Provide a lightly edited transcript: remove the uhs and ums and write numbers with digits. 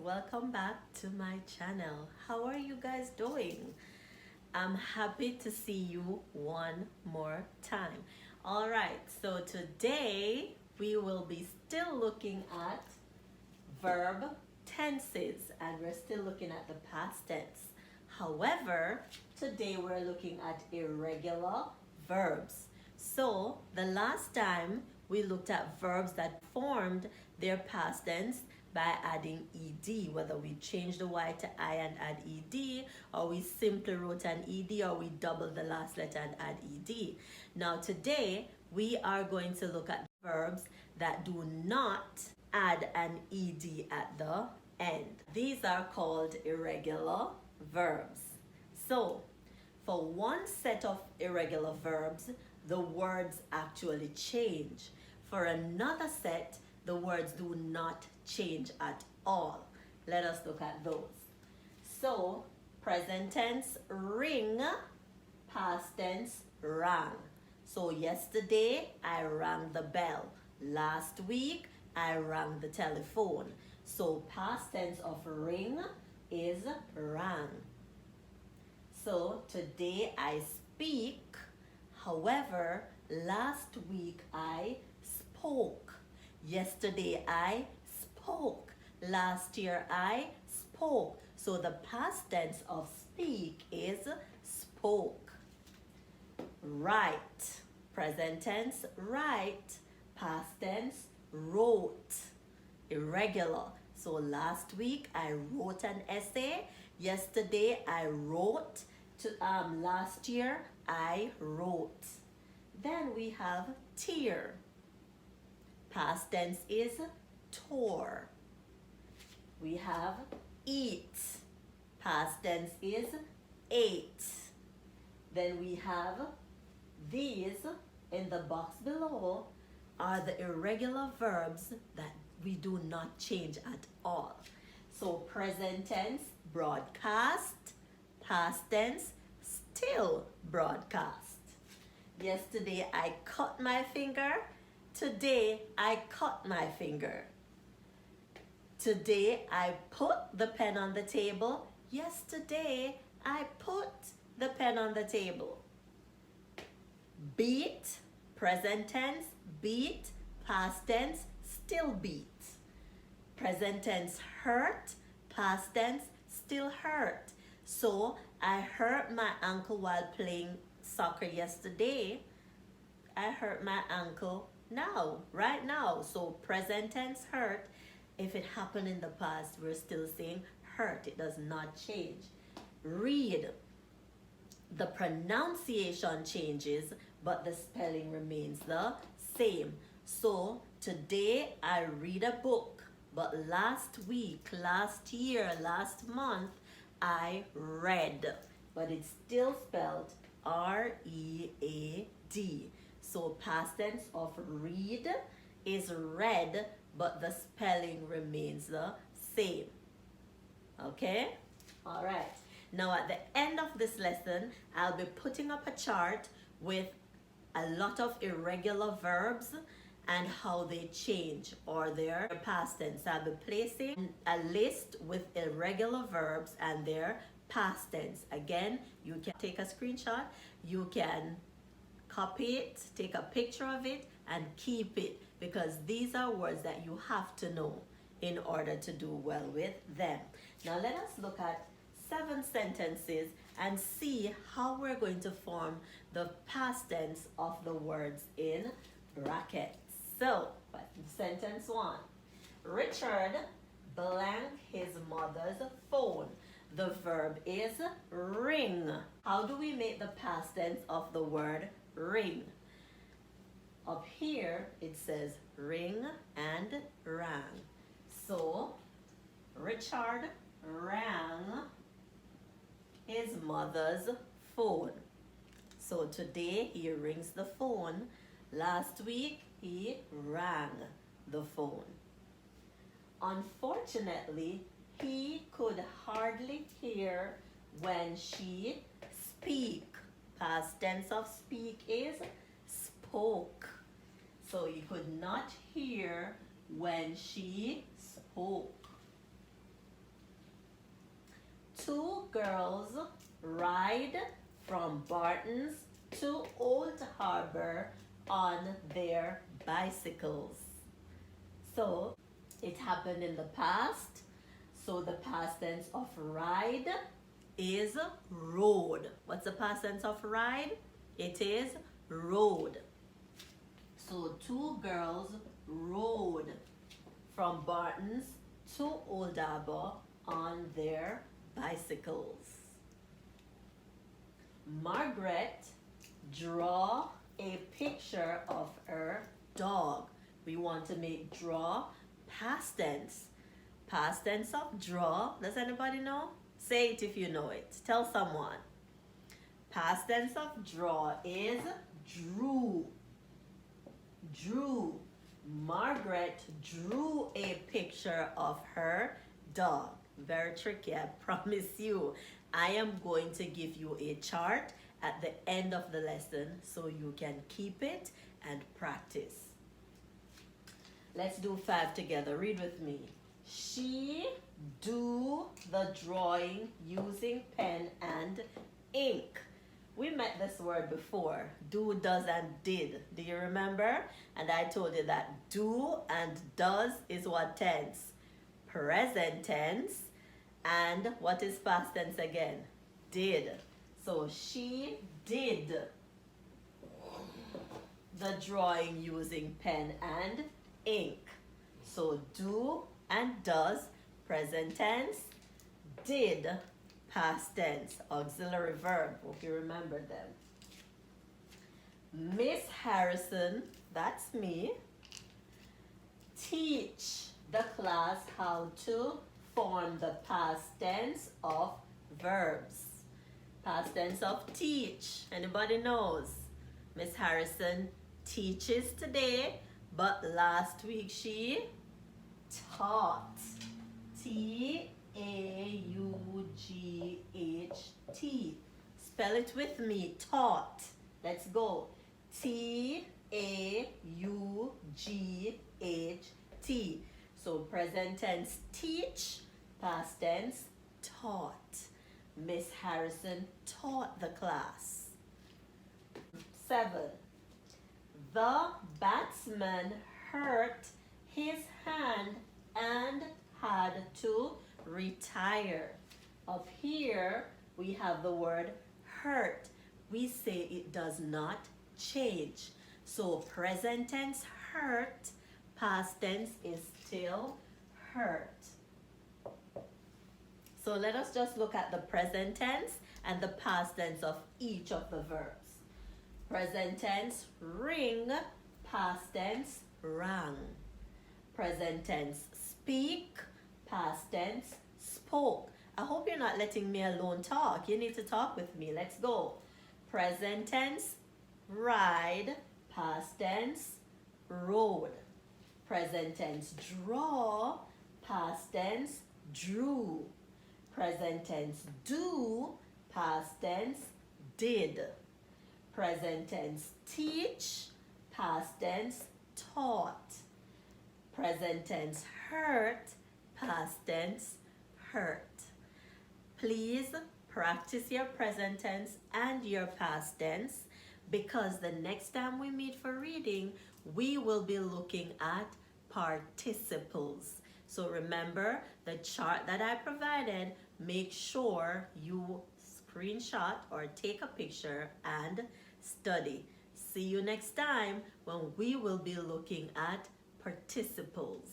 welcome back to my channel. How are you guys doing? I'm happy to see you one more time. All right, so today we will be still looking at verb tenses, and we're still looking at the past tense. However, today we're looking at irregular verbs. So the last time we looked at verbs that formed their past tense by adding ed, whether we changed the y to I and add ed, or we simply wrote an ed, or we doubled the last letter and add ed. Now today we are going to look at verbs that do not add an ed at the end. These are called irregular verbs. So for one set of irregular verbs, the words actually change. For another set, the words do not change at all. Let us look at those. So, present tense, ring, past tense, rang. So, yesterday, I rang the bell. Last week, I rang the telephone. So, past tense of ring is rang. So, today I speak. However, last week I spoke. Yesterday I spoke. Last year I spoke. So the past tense of speak is spoke. Write. Present tense, write. Past tense, wrote. Irregular. So last week I wrote an essay. Yesterday I wrote. Last year I wrote. Then we have tear. Past tense is tore. We have eat. Past tense is ate. Then we have these in the box below are the irregular verbs that we do not change at all. So present tense, broadcast. Past tense, still broadcast. Yesterday I cut my finger. Today I cut my finger. Today I put the pen on the table. Yesterday I put the pen on the table. Beat, present tense, beat. Past tense, still beat. Present tense, hurt. Past tense, still hurt. So I hurt my ankle while playing soccer yesterday. I hurt my ankle now, right now. So present tense hurt. If it happened in the past, we're still saying hurt. It does not change. Read. The pronunciation changes, but the spelling remains the same. So today I read a book, but last week, last year, last month, I read, but it's still spelled R-E-A-D. So past tense of read is read, but the spelling remains the same. Okay? All right. Now at the end of this lesson, I'll be putting up a chart with a lot of irregular verbs and how they change or their past tense. I'll be placing a list with irregular verbs and their past tense. Again, you can take a screenshot, you can copy it, take a picture of it, and keep it, because these are words that you have to know in order to do well with them. Now let us look at 7 sentences and see how we're going to form the past tense of the words in brackets. So, sentence 1. Richard blanked his mother's phone. The verb is ring. How do we make the past tense of the word ring? Up here it says ring and rang. So Richard rang his mother's phone. So today he rings the phone. Last week he rang the phone. Unfortunately, he could hardly hear when she speak. Past tense of speak is spoke. So he could not hear when she spoke. Two girls ride from Barton's to Old Harbor on their bicycles. So it happened in the past. So the past tense of ride is rode. What's the past tense of ride? It is rode. So two girls rode from Barton's to Old Harbor on their bicycles. Margaret draw a picture of her dog. We want to make draw past tense. Past tense of draw. Does anybody know? Say it if you know it. Tell someone. Past tense of draw is drew. Drew. Margaret drew a picture of her dog. Very tricky, I promise you. I am going to give you a chart at the end of the lesson so you can keep it and practice. Let's do 5 together. Read with me. She do the drawing using pen and ink. We met this word before. Do, does, and did. Do you remember? And I told you that do and does is what tense? Present tense. And what is past tense again? Did. So she did the drawing using pen and ink. So do and does, present tense. Did, past tense, auxiliary verb. Hope you remember them. Miss Harrison, that's me, teach the class how to form the past tense of verbs. Past tense of teach. Anybody knows? Miss Harrison teaches today, but last week she taught. T-A-U-G-H-T. Spell it with me. Taught. Let's go. T-A-U-G-H-T. So present tense teach, past tense taught. Miss Harrison taught the class. 7. The batsman hurt his hand and had to retire. Up here we have the word hurt. We say it does not change. So present tense hurt, past tense is still hurt. So let us just look at the present tense and the past tense of each of the verbs. Present tense ring, past tense rang. Present tense speak, past tense spoke. I hope you're not letting me alone talk. You need to talk with me. Let's go. Present tense ride, past tense rode. Present tense draw, past tense drew. Present tense do, past tense did. Present tense teach, past tense taught. Present tense hurt, past tense hurt. Please practice your present tense and your past tense, because the next time we meet for reading, we will be looking at participles. So remember the chart that I provided. Make sure you screenshot or take a picture and study. See you next time when we will be looking at participles.